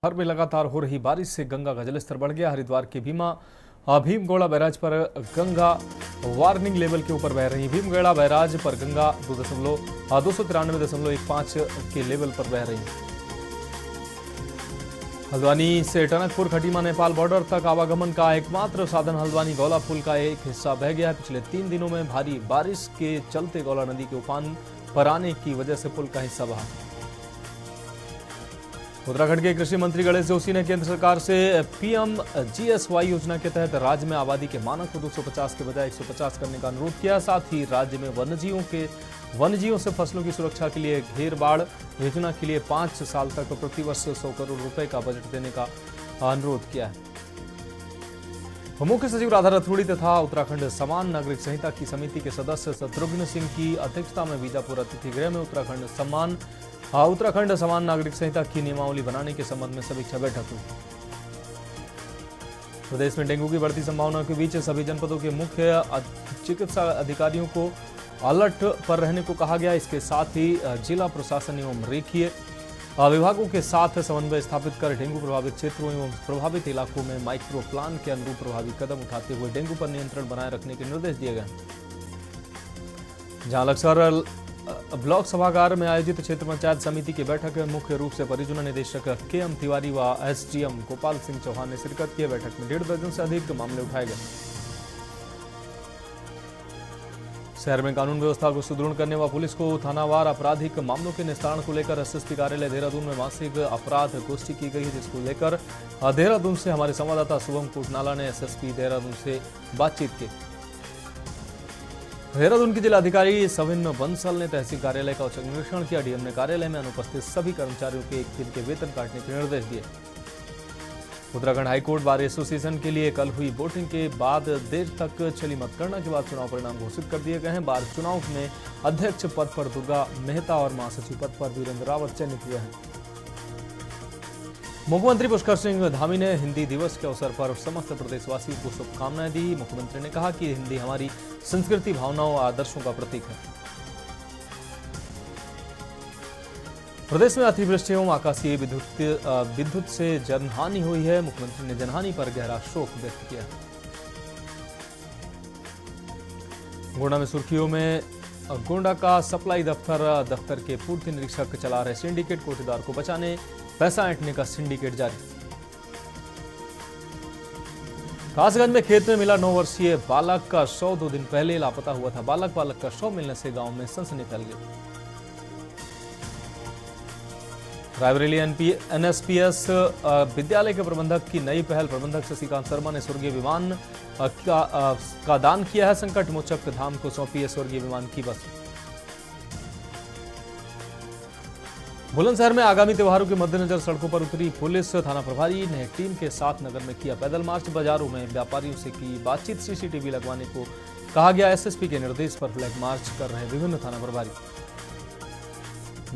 हर में लगातार हो रही बारिश से गंगा का जलस्तर बढ़ गया। हरिद्वार के भीमगौड़ा बैराज पर गंगा वार्निंग लेवल के ऊपर बह रही है। भीमगौड़ा बैराज पर गंगा 293.15 के लेवल पर बह रही है। हल्द्वानी से टनकपुर खटीमा नेपाल बॉर्डर तक आवागमन का एकमात्र साधन हल्द्वानी गौला पुल का एक हिस्सा बह गया है। पिछले 3 दिनों में भारी बारिश के चलते गौला नदी के उफान पर आने की वजह से पुल का हिस्सा बहा। उत्तराखंड के कृषि मंत्री गणेश जोशी ने केंद्र सरकार से PMGSY योजना के तहत राज्य में आबादी के मानक को 250 के बजाय 150 करने का अनुरोध किया। साथ ही राज्य में वन्यजीवों से फसलों की सुरक्षा के लिए घेर बाड़ योजना के लिए 5 साल तक प्रतिवर्ष 100 करोड़ रुपए का बजट देने का अनुरोध किया है। मुख्य सचिव राधा रतूड़ी तथा उत्तराखंड समान नागरिक संहिता की समिति के सदस्य शत्रुघ्न सिंह की अध्यक्षता में बीजापुर अतिथि गृह में उत्तराखंड समान नागरिक संहिता की नियमावली बनाने के संबंध में समीक्षा बैठक हुई। प्रदेश में डेंगू की बढ़ती संभावना के बीच सभी जनपदों के मुख्य चिकित्सा अधिकारियों को अलर्ट पर रहने को कहा गया। इसके साथ ही जिला प्रशासन एवं रेखीय विभागों के साथ समन्वय स्थापित कर डेंगू प्रभावित क्षेत्रों एवं प्रभावित इलाकों में माइक्रो प्लान के अनुरूप प्रभावी कदम उठाते हुए डेंगू पर नियंत्रण बनाए रखने के निर्देश दिए गए। जहां लक्सर ब्लॉक सभागार में आयोजित क्षेत्र पंचायत समिति की बैठक में मुख्य रूप से परियोजना निदेशक KM तिवारी व SDM गोपाल सिंह चौहान ने शिरकत की। बैठक में 1.5 दर्जन से अधिक मामले उठाए गए। शहर में कानून व्यवस्था को सुदृढ़ करने व पुलिस को थानावार आपराधिक मामलों के निस्तारण को लेकर SSP कार्यालय देहरादून में मासिक अपराध गोष्ठी की गई है, जिसको लेकर देहरादून से हमारे संवाददाता शुभम कोटनाला ने SSP देहरादून से बातचीत की। देहरादून के जिलाधिकारी सविन बंसल ने तहसील कार्यालय का औचक निरीक्षण किया। डीएम ने कार्यालय में अनुपस्थित सभी कर्मचारियों के 1 दिन के वेतन काटने के निर्देश दिए। उत्तराखंड हाईकोर्ट बार एसोसिएशन के लिए कल हुई वोटिंग के बाद देर तक चली मतगणना के बाद चुनाव परिणाम घोषित कर दिए गए हैं। बार चुनाव में अध्यक्ष पद पर दुर्गा मेहता और महासचिव पद पर वीरेंद्र रावत चयनित हुए हैं। मुख्यमंत्री पुष्कर सिंह धामी ने हिंदी दिवस के अवसर पर समस्त प्रदेशवासियों को शुभकामनाएं दी। मुख्यमंत्री ने कहा कि हिंदी हमारी संस्कृति, भावनाओं और आदर्शों का प्रतीक है। प्रदेश में अतिवृष्टि एवं आकाशीय विद्युत से जनहानि हुई है। मुख्यमंत्री ने जनहानि पर गहरा शोक व्यक्त किया। गोंडा में सुर्खियों में गोंडा का सप्लाई दफ्तर के पूर्ति निरीक्षक चला रहे सिंडिकेट, कोटेदार को बचाने पैसा ऐंठने का सिंडिकेट जारी। कासगंज में खेत में मिला 9 वर्षीय बालक का शव 2 दिन पहले लापता हुआ था। बालक का शव मिलने से गांव में सनसनी फैल गई। रायबरेली NSPS विद्यालय के प्रबंधक की नई पहल। प्रबंधक शशिकांत शर्मा ने स्वर्गीय विमान का दान किया है। संकट मोचक धाम को सौंपी है स्वर्गीय विमान की बस। बुलंदशहर में आगामी त्योहारों के मद्देनजर सड़कों पर उतरी पुलिस। थाना प्रभारी ने टीम के साथ नगर में किया पैदल मार्च। बाजारों में व्यापारियों से की बातचीत। CCTV लगवाने को कहा गया। SSP के निर्देश पर फ्लैग मार्च कर रहे विभिन्न थाना प्रभारी।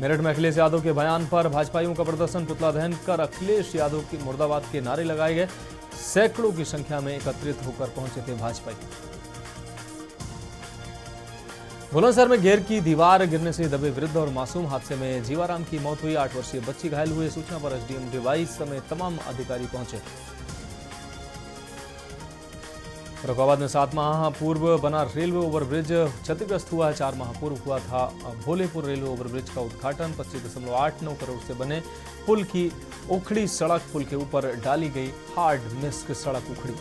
मेरठ में अखिलेश यादव के बयान पर भाजपाइयों का प्रदर्शन। पुतला दहन कर अखिलेश यादव की मुर्दाबाद के नारे लगाए गए। सैकड़ों की संख्या में एकत्रित होकर पहुंचे थे भाजपाई। बुलंदशहर में घेर की दीवार गिरने से दबे वृद्ध और मासूम हादसे में जीवाराम की मौत हुई। 8 वर्षीय बच्ची घायल हुए। सूचना पर SDM डिवाइस समेत तमाम अधिकारी पहुंचे। फर्रुखाबाद में 7 माह पूर्व बना रेलवे ओवरब्रिज क्षतिग्रस्त हुआ है। 4 माह पूर्व हुआ था भोलेपुर रेलवे ओवरब्रिज का उद्घाटन। 25.89 करोड़ से बने पुल की उखड़ी सड़क। पुल के ऊपर डाली गई हार्ड मिक्स सड़क उखड़ी।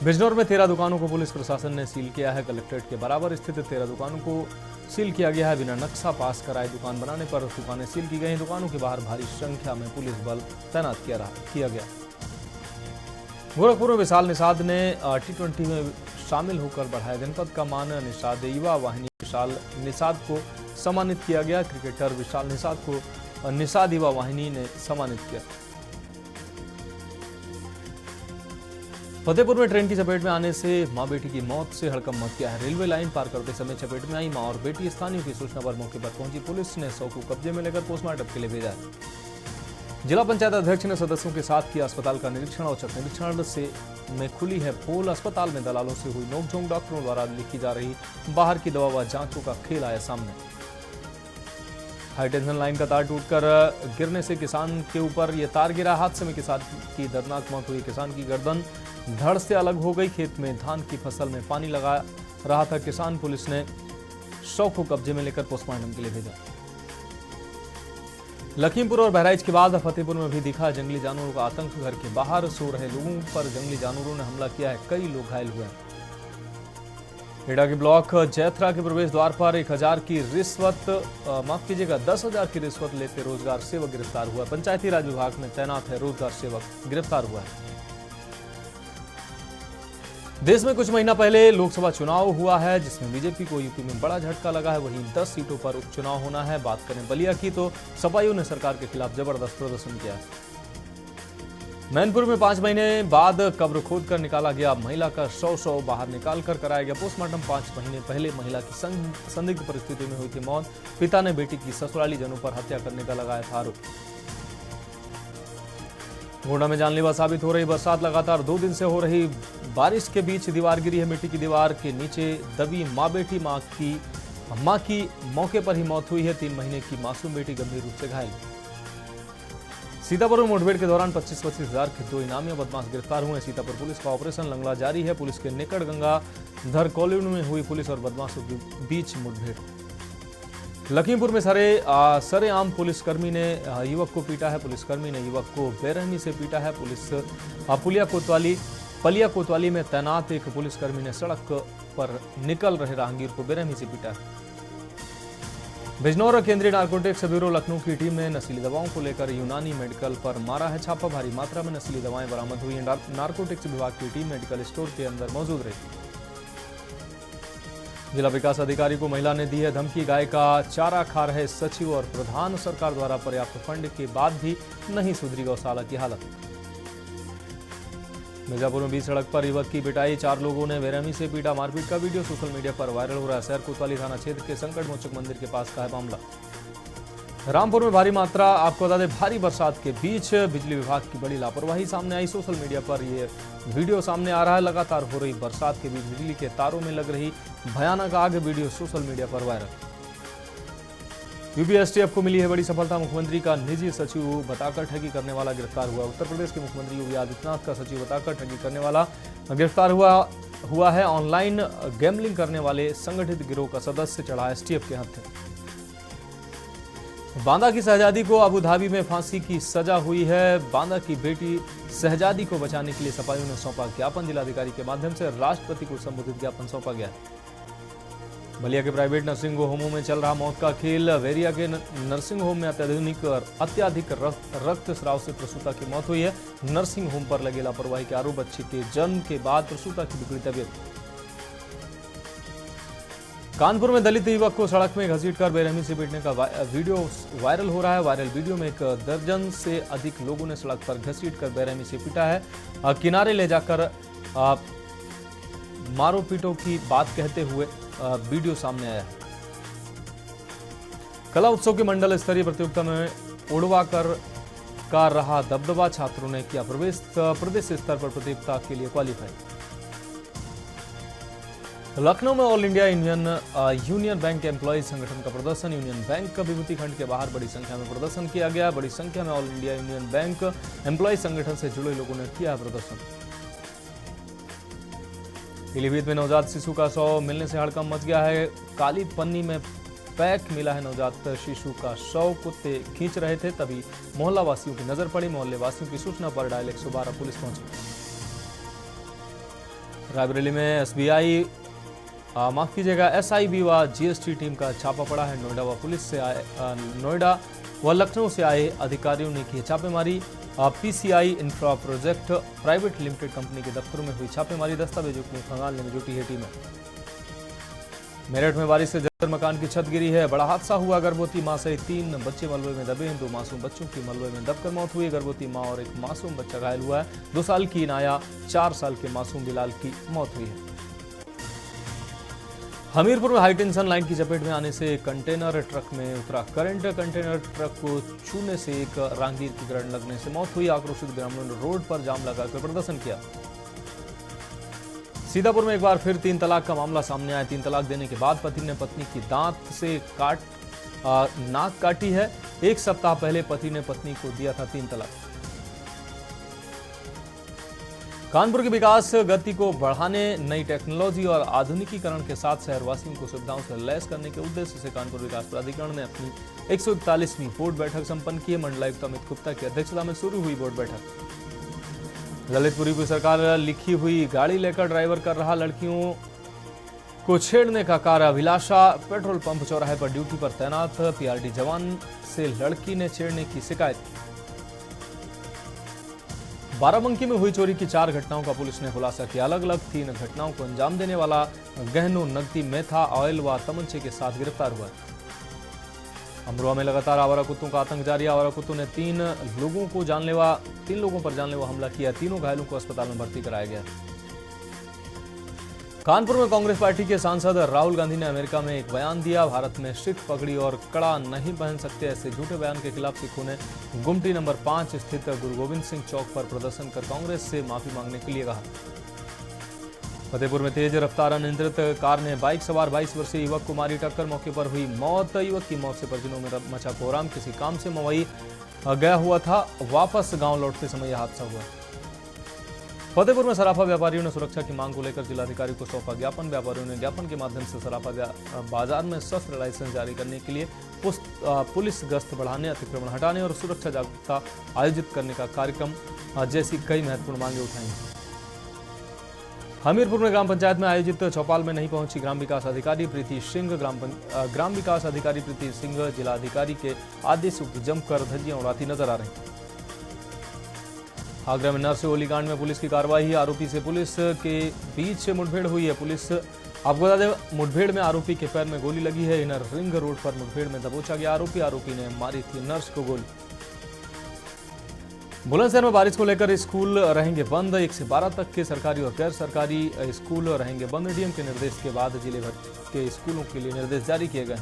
बिजनौर में 13 दुकानों को पुलिस प्रशासन ने सील किया है। कलेक्ट्रेट के बराबर स्थित 13 दुकानों को सील किया गया है। बिना नक्शा पास कराए दुकान बनाने पर दुकानें सील की गई। दुकानों के बाहर भारी संख्या में पुलिस बल तैनात किया गया। गोरखपुर में विशाल निषाद ने T20 में शामिल होकर बढ़ाया जनपद का मान। निषाद युवा वाहिनी विशाल निषाद को सम्मानित किया गया। क्रिकेटर विशाल निषाद को निषाद युवा वाहिनी ने सम्मानित किया। फतेहपुर में ट्रेन की चपेट में आने से मां बेटी की मौत से हड़कंप मच गया है। रेलवे लाइन पार करते समय चपेट में आई मां और बेटी। स्थानीयों की सूचना पर मौके पर पहुंची पुलिस ने शव को कब्जे में लेकर पोस्टमार्टम के लिए भेजा। जिला पंचायत अध्यक्ष ने सदस्यों के साथ किया अस्पताल का निरीक्षण। औचक निरीक्षण में खुली है पोल। अस्पताल में दलालों से हुई नोकझोंक। डॉक्टरों द्वारा लिखी जा रही बाहर की दवा व जांचों का खेल आया सामने। हाई टेंशन लाइन का तार टूटकर गिरने से किसान के ऊपर यह तार गिरा। हादसे में किसान की दर्दनाक मौत हुई। किसान की गर्दन धड़ से अलग हो गई। खेत में धान की फसल में पानी लगा रहा था किसान। पुलिस ने शव को कब्जे में लेकर पोस्टमार्टम के लिए भेजा। लखीमपुर और बहराइच के बाद फतेहपुर में भी दिखा जंगली जानवरों का आतंक। घर के बाहर सो रहे लोगों पर जंगली जानवरों ने हमला किया है। कई लोग घायल हुए हैं। एडा के ब्लॉक जैथरा के प्रवेश द्वार पर 1000 की रिश्वत 10,000 की रिश्वत लेते रोजगार सेवक गिरफ्तार हुआ। पंचायती राज विभाग में तैनात है रोजगार सेवक गिरफ्तार हुआ है। देश में कुछ महीना पहले लोकसभा चुनाव हुआ है जिसमें बीजेपी को यूपी में बड़ा झटका लगा है। वहीं 10 सीटों पर उपचुनाव होना है। बात करें बलिया की तो सपाइयों ने सरकार के खिलाफ जबरदस्त प्रदर्शन किया है। मैनपुर में 5 महीने बाद कब्र खोदकर निकाला गया महिला का शव बाहर निकालकर कराया गया पोस्टमार्टम। 5 महीने पहले महिला की संदिग्ध परिस्थिति में हुई थी मौत। पिता ने बेटी की ससुराली जनों पर हत्या करने का लगाया था आरोप। गोंडा में जानलेवा साबित हो रही बरसात। लगातार 2 दिन से हो रही बारिश के बीच दीवार गिरी है। मिट्टी की दीवार के नीचे दबी मां बेटी। मां की मौके पर ही मौत हुई है। 3 महीने की मासूम बेटी गंभीर रूप से घायल। सीतापुर में मुठभेड़ के दौरान 25-25 हजार के 2 इनामी बदमाश गिरफ्तार हुए। सीतापुर पुलिस का ऑपरेशन लंगड़ा जारी है। पुलिस के निकट गंगाधर कॉलोनी में हुई पुलिस और बदमाशों के बीच मुठभेड़। लखीमपुर में सरेआम पुलिसकर्मी ने युवक को पीटा है। पुलिसकर्मी ने युवक को बेरहमी से पीटा है। पलिया कोतवाली में तैनात एक पुलिसकर्मी ने सड़क पर निकल रहे राहगीर को बेरहमी से पीटा है। बिजनौर केंद्रीय नारकोटिक्स ब्यूरो लखनऊ की टीम ने नशीली दवाओं को लेकर यूनानी मेडिकल पर मारा है छापा। भारी मात्रा में नशीली दवाएं बरामद हुई। नारकोटिक्स विभाग की टीम मेडिकल स्टोर के अंदर मौजूद रही। जिला विकास अधिकारी को महिला ने दी है धमकी। गाय का चारा खा रहे सचिव और प्रधान। सरकार द्वारा पर्याप्त फंड के बाद भी नहीं सुधरी गौशाला की हालत। मिर्जापुर में बीच सड़क पर युवक की पिटाई। 4 लोगों ने बेरहमी से पीटा। मारपीट का वीडियो सोशल मीडिया पर वायरल हो रहा है। शहर कोतवाली थाना क्षेत्र के संकट मोचक मंदिर के पास का है मामला। रामपुर में भारी मात्रा आपको बता दें भारी बरसात के बीच बिजली विभाग की बड़ी लापरवाही सामने आई। सोशल मीडिया पर यह वीडियो सामने आ रहा है। लगातार हो रही बरसात के बीच बिजली के तारों में लग रही भयानक आग। वीडियो सोशल मीडिया पर वायरल। यूपीएसटीएफ को मिली है बड़ी सफलता। मुख्यमंत्री का निजी सचिव बताकर ठगी करने वाला गिरफ्तार हुआ। उत्तर प्रदेश के मुख्यमंत्री योगी आदित्यनाथ का सचिव बताकर ठगी करने वाला गिरफ्तार हुआ है। ऑनलाइन गैम्बलिंग करने वाले संगठित गिरोह का सदस्य चढ़ा एसटीएफ के हत्थे। बांदा की शहजादी को अबू धाबी में फांसी की सजा हुई है। बांदा की बेटी शहजादी को बचाने के लिए सपाइयों ने सौंपा ज्ञापन। जिलाधिकारी के माध्यम से राष्ट्रपति को संबोधित ज्ञापन सौंपा गया। बलिया के प्राइवेट नर्सिंग होमों में चल रहा मौत का खेल। वेरिया के नर्सिंग होम में अत्याधिक रक्त स्राव से प्रसूता की मौत हुई है। नर्सिंग होम पर लगे लापरवाही के आरोप। बच्ची के जन्म के बाद प्रसूता की बिगड़ी तबीयत। कानपुर में दलित युवक को सड़क में घसीटकर बेरहमी से पीटने का वीडियो वायरल हो रहा है। वायरल वीडियो में 1 दर्जन से अधिक लोगों ने सड़क पर घसीटकर बेरहमी से पीटा है। किनारे ले जाकर मारो पीटो की बात कहते हुए वीडियो सामने आया है। कला उत्सव की मंडल स्तरीय प्रतियोगिता में उड़वाकर का रहा दबदबा। छात्रों ने किया प्रदेश स्तर पर प्रतियोगिता के लिए क्वालिफाई। लखनऊ में all India union bank employees संगठन का प्रदर्शन। यूनियन बैंक का विभूति खंड के बाहर बड़ी संख्या में प्रदर्शन किया गया। बड़ी संख्या में all India union bank employees संगठन से जुड़े लोगों ने किया प्रदर्शन। पीलीभीत में नवजात शिशु का शव मिलने से हड़कंप मच गया है। काली पन्नी में पैक मिला है नवजात शिशु का शव। कुत्ते खींच रहे थे तभी मोहल्ला वासियों की नजर पड़ी। मोहल्ले वासियों की सूचना पर डायल 112 पुलिस पहुंची। रायबरेली में एसआईबी व जीएसटी टीम का छापा पड़ा है। नोएडा व लखनऊ से आए अधिकारियों ने की छापेमारी। PCI infra project private limited company के दफ्तरों में हुई छापेमारी। दस्तावेजों को खंगालने में जुटी है टीमें। मेरठ में बारिश से जर्जर मकान की छत गिरी है। बड़ा हादसा हुआ। गर्भवती मां सहित 3 बच्चे मलबे में दबे हैं। 2 मासूम बच्चों की मलबे में दबकर मौत हुई। गर्भवती मां और एक मासूम बच्चा घायल हुआ है। 2 साल की नाया 4 साल के मासूम बिलाल की मौत हुई है। हमीरपुर में हाई टेंशन लाइन की चपेट में आने से कंटेनर ट्रक में उतरा करंट। कंटेनर ट्रक को छूने से एक राहगीर की करंट लगने से मौत हुई। आक्रोशित ग्रामीणों ने रोड पर जाम लगाकर प्रदर्शन किया। सीतापुर में एक बार फिर 3 तलाक का मामला सामने आया। 3 तलाक देने के बाद पति ने पत्नी की दांत से नाक काटी है। 1 सप्ताह पहले पति ने पत्नी को दिया था 3 तलाक। कानपुर के विकास गति को बढ़ाने नई टेक्नोलॉजी और आधुनिकीकरण के साथ शहरवासियों को सुविधाओं से लैस करने के उद्देश्य से कानपुर विकास प्राधिकरण ने अपनी 141वीं बोर्ड बैठक संपन्न की। मंडलायुक्त अमित गुप्ता की अध्यक्षता में शुरू हुई बोर्ड बैठक। ललितपुरी की सरकार लिखी हुई गाड़ी लेकर ड्राइवर कर रहा लड़कियों को छेड़ने का कार्य। अभिलाषा पेट्रोल पंप चौराहे पर ड्यूटी पर तैनात पीआरडी जवान से लड़की ने छेड़ने की शिकायत की। बाराबंकी में हुई चोरी की 4 घटनाओं का पुलिस ने खुलासा किया। अलग अलग 3 घटनाओं को अंजाम देने वाला गहनों, नकदी, मेथा, ऑयल व तमंचे के साथ गिरफ्तार हुआ। अमरोहा में लगातार आवारा कुत्तों का आतंक जारी। आवारा कुत्तों ने 3 लोगों पर जानलेवा हमला किया। तीनों घायलों को अस्पताल में भर्ती कराया गया। कानपुर में कांग्रेस पार्टी के सांसद राहुल गांधी ने अमेरिका में एक बयान दिया। भारत में सिख पगड़ी और कड़ा नहीं पहन सकते, ऐसे झूठे बयान के खिलाफ सिखों ने गुमटी नंबर 5 स्थित गुरु गोविंद सिंह चौक पर प्रदर्शन कर कांग्रेस से माफी मांगने के लिए कहा। फतेहपुर में तेज रफ्तार अनियंत्रित कार ने बाइक सवार 22 वर्षीय युवक को मारी टक्कर। मौके पर हुई मौत। युवक की मौत से परिजनों में मचा कोहराम। किसी काम से मवई गया हुआ था, वापस गांव लौटते समय यह हादसा हुआ। फतेहपुर में सराफा व्यापारियों ने सुरक्षा की मांग को लेकर जिलाधिकारी को सौंपा ज्ञापन। व्यापारियों ने ज्ञापन के माध्यम से सराफा बाजार में शस्त्र लाइसेंस जारी करने के लिए पुलिस गश्त बढ़ाने, अतिक्रमण हटाने और सुरक्षा जागरूकता आयोजित करने का कार्यक्रम जैसी कई महत्वपूर्ण मांगे उठाई। हमीरपुर में ग्राम पंचायत में आयोजित चौपाल में नहीं पहुंची ग्राम विकास अधिकारी प्रीति सिंह। ग्राम विकास अधिकारी प्रीति सिंह जिलाधिकारी के आदेशों की जमकर धज्जियां उड़ाती नजर आ रही। आगरा में नर्स गोलीकांड में पुलिस की कार्रवाई। आरोपी से पुलिस के बीच मुठभेड़ हुई है। पुलिस आपको बता दें, मुठभेड़ में आरोपी के पैर में गोली लगी है। इनर रिंग रोड पर मुठभेड़ में दबोचा गया आरोपी ने मारी थी नर्स को गोली। बुलंदशहर में बारिश को लेकर स्कूल रहेंगे बंद। 1 से 12 तक के सरकारी और गैर सरकारी स्कूल रहेंगे बंद। डीएम के निर्देश के बाद जिले भर के स्कूलों के लिए निर्देश जारी किए गए।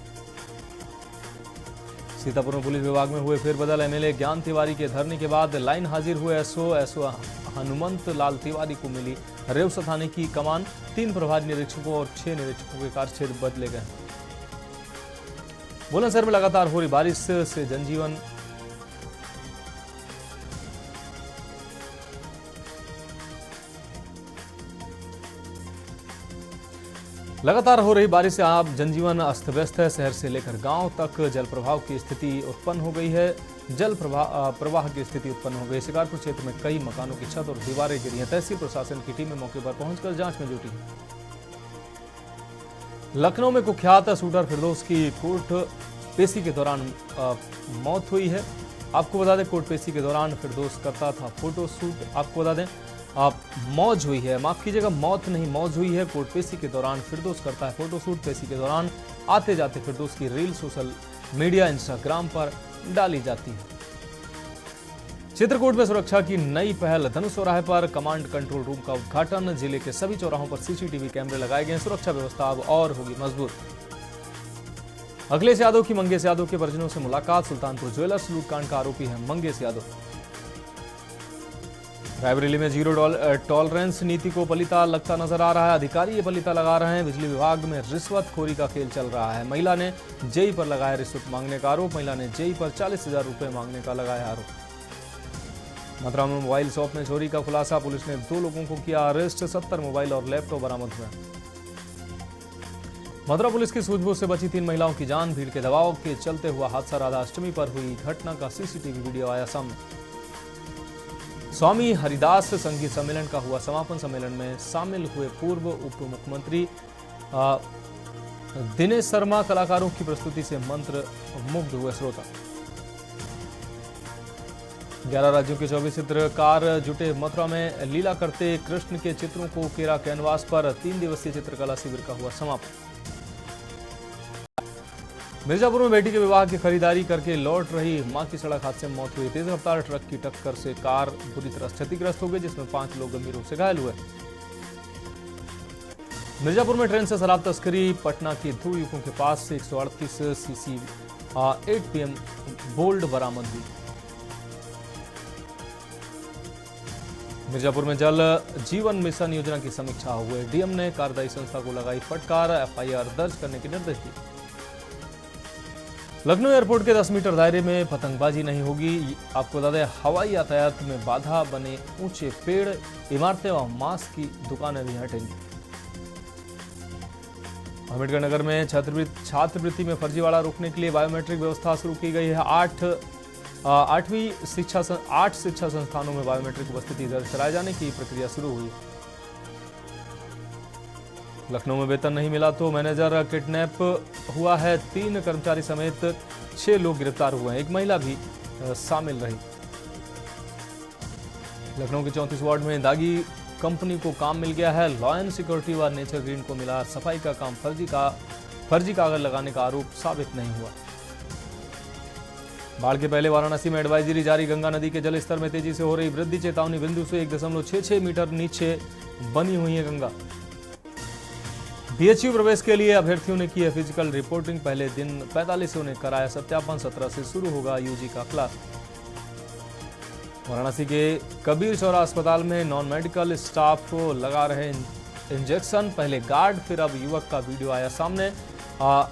सीतापुर में पुलिस विभाग में हुए फेरबदल। एमएलए ज्ञान तिवारी के धरने के बाद लाइन हाजिर हुए एसओ हनुमंत लाल तिवारी को मिली रेवसा थाने की कमान। 3 प्रभारी निरीक्षकों और 6 निरीक्षकों के कार्यक्षेत्र बदले गए। बुलंदशहर में लगातार हो रही बारिश से जनजीवन लगातार हो रही बारिश से आप जनजीवन अस्त व्यस्त है। शहर से लेकर गांव तक जल प्रवाह की स्थिति उत्पन्न हो गई है। जल प्रवाह की स्थिति उत्पन्न हो गई। शिकारपुर क्षेत्र में कई मकानों की छत और दीवारें गिरी हैं। तहसील प्रशासन की टीमें मौके पर पहुंचकर जांच में जुटी। लखनऊ में कुख्यात शूटर फिरदौस की कोर्ट पेशी के दौरान मौत हुई है। आपको बता दें, कोर्ट पेशी के दौरान फिरदौस करता था फोटो शूट। आपको बता दें, मौज हुई है, माफ कीजिएगा, मौत नहीं मौज हुई है। कोर्ट पेशी के दौरान फिरदौस करता है फोटोशूट। पेशी के दौरान आते जाते फिरदौस की रील सोशल मीडिया इंस्टाग्राम पर डाली जाती है। चित्रकूट में सुरक्षा की नई पहल। धनुष चौराहे पर कमांड कंट्रोल रूम का उद्घाटन। जिले के सभी चौराहों पर सीसीटीवी कैमरे लगाए गए। सुरक्षा व्यवस्था अब और होगी मजबूत। अखिलेश यादव की मंगेश यादव के परिजनों से मुलाकात। सुल्तानपुर ज्वेलर्स लूटकांड का आरोपी है मंगेश यादव। रायबरेली में जीरो टॉलरेंस नीति को पलीता लगता नजर आ रहा है। अधिकारी ये पलीता लगा रहे हैं। बिजली विभाग में रिश्वतखोरी का खेल चल रहा है। महिला ने जेई पर लगाया रिश्वत मांगने का आरोप। महिला ने जेई पर 40,000 रुपए मांगने का लगाया आरोप। मथुरा में मोबाइल शॉप में चोरी का खुलासा। पुलिस ने 2 लोगों को किया अरेस्ट। 70 मोबाइल और लैपटॉप बरामद हुए। मथुरा पुलिस की सूझबूझ से बची 3 महिलाओं की जान। भीड़ के दबाव के चलते हुआ हादसा। राधा अष्टमी पर हुई घटना का सीसीटीवी वीडियो आया सामने। स्वामी हरिदास संगीत सम्मेलन का हुआ समापन। सम्मेलन में शामिल हुए पूर्व उप मुख्यमंत्री दिनेश शर्मा। कलाकारों की प्रस्तुति से मंत्र मुग्ध हुए श्रोता। 11 राज्यों के 24 चित्रकार जुटे मथुरा में। लीला करते कृष्ण के चित्रों को उकेरा कैनवास पर। 3 दिवसीय चित्रकला शिविर का हुआ समापन। मिर्जापुर में बेटी के विवाह की खरीदारी करके लौट रही मां की सड़क हादसे में मौत हुई। तेज रफ्तार ट्रक की टक्कर से कार बुरी तरह क्षतिग्रस्त हो गई, जिसमें 5 लोग गंभीर रूप से घायल हुए। मिर्जापुर में ट्रेन से शराब तस्करी। पटना के 2 युवकों के पास से 138 सीसी 8 PM बोल्ड बरामद हुई। मिर्जापुर में जल जीवन मिशन योजना की समीक्षा हुई। डीएम ने कार्यदायी संस्था को लगाई फटकार। FIR दर्ज करने के निर्देश दिए। लखनऊ एयरपोर्ट के 10 मीटर दायरे में पतंगबाजी नहीं होगी। आपको बता दें, हवाई यातायात में बाधा बने ऊंचे पेड़, इमारतें और मास्क की दुकानें भी हटेंगी। अम्बेडकर नगर में छात्रवृत्ति में फर्जीवाड़ा रोकने के लिए बायोमेट्रिक व्यवस्था शुरू की गई है। 8 शिक्षा संस्थानों में बायोमेट्रिक उपस्थिति दर्ज कराए जाने की प्रक्रिया शुरू हुई। लखनऊ में वेतन नहीं मिला तो मैनेजर किडनैप हुआ है। 3 कर्मचारी समेत 6 लोग गिरफ्तार हुए हैं। एक महिला भी शामिल रही। लखनऊ के 34 वार्ड में दागी कंपनी को काम मिल गया है। लॉयन सिक्योरिटी व नेचर ग्रीन को मिला सफाई का काम। फर्जी कागज लगाने का आरोप साबित नहीं हुआ। बाढ़ के पहले वाराणसी में एडवाइजरी जारी। गंगा नदी के जलस्तर में तेजी से हो रही वृद्धि। चेतावनी बिंदु से 1.66 मीटर नीचे बनी हुई है गंगा। बीएचयू प्रवेश के लिए अभ्यर्थियों ने की है फिजिकल रिपोर्टिंग। पहले दिन 45 ने कराया सत्यापन। 17 से शुरू होगा यूजी का क्लास। वाराणसी के कबीर चौरा अस्पताल में नॉन मेडिकल स्टाफ लगा रहे इंजेक्शन। पहले गार्ड, फिर अब युवक का वीडियो आया सामने।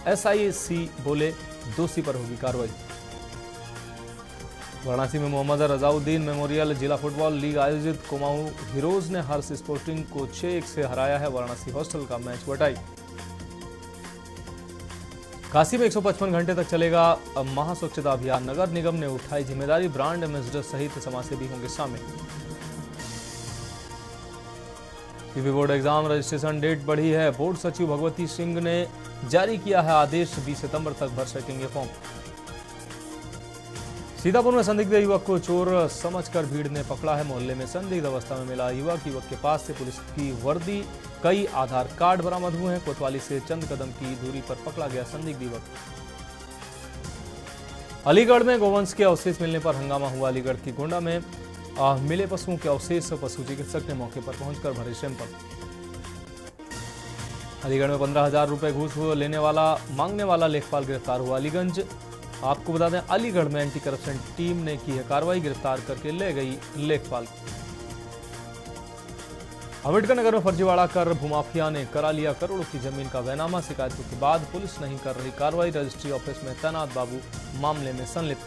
एसआईसी बोले दोषी पर होगी कार्रवाई। वाराणसी में मोहम्मद रजाउद्दीन मेमोरियल जिला फुटबॉल लीग आयोजित। कुमाऊं हीरोज ने हर्ष स्पोर्टिंग को 6-1 से हराया है। वाराणसी हॉस्टल का मैच बटाई। काशी में 155 घंटे तक चलेगा महास्वच्छता अभियान। नगर निगम ने उठाई जिम्मेदारी। ब्रांड एम्बेसडर सहित समाजसेवी होंगे शामिल। UP board exam registration date बढ़ी है। बोर्ड सचिव भगवती सिंह ने जारी किया है आदेश। 20 सितंबर तक भर सकेंगे फॉर्म। सीतापुर में संदिग्ध युवक को चोर समझकर भीड़ ने पकड़ा है। मोहल्ले में संदिग्ध अवस्था में मिला युवक के पास से पुलिस की वर्दी, कई आधार कार्ड बरामद हुए हैं। कोतवाली से चंद कदम की दूरी पर पकड़ा गया संदिग्ध युवक। अलीगढ़ में गोवंश के अवशेष मिलने पर हंगामा हुआ। अलीगढ़ की गोंडा में मिले पशुओं के अवशेष पशु चिकित्सक ने मौके पर पहुंचकर भरे सैंपल। अलीगढ़ में 15,000 रुपए घूस मांगने वाला लेखपाल गिरफ्तार हुआ। अलीगंज आपको बता दें, अलीगढ़ में एंटी करप्शन टीम ने की है कार्रवाई। गिरफ्तार करके ले गई लेखपाल। अम्बेडकर नगर में फर्जीवाड़ा कर भूमाफिया ने करा लिया करोड़ों की जमीन का बैनामा। शिकायतों के बाद पुलिस नहीं कर रही कार्रवाई। रजिस्ट्री ऑफिस में तैनात बाबू मामले में संलिप्त।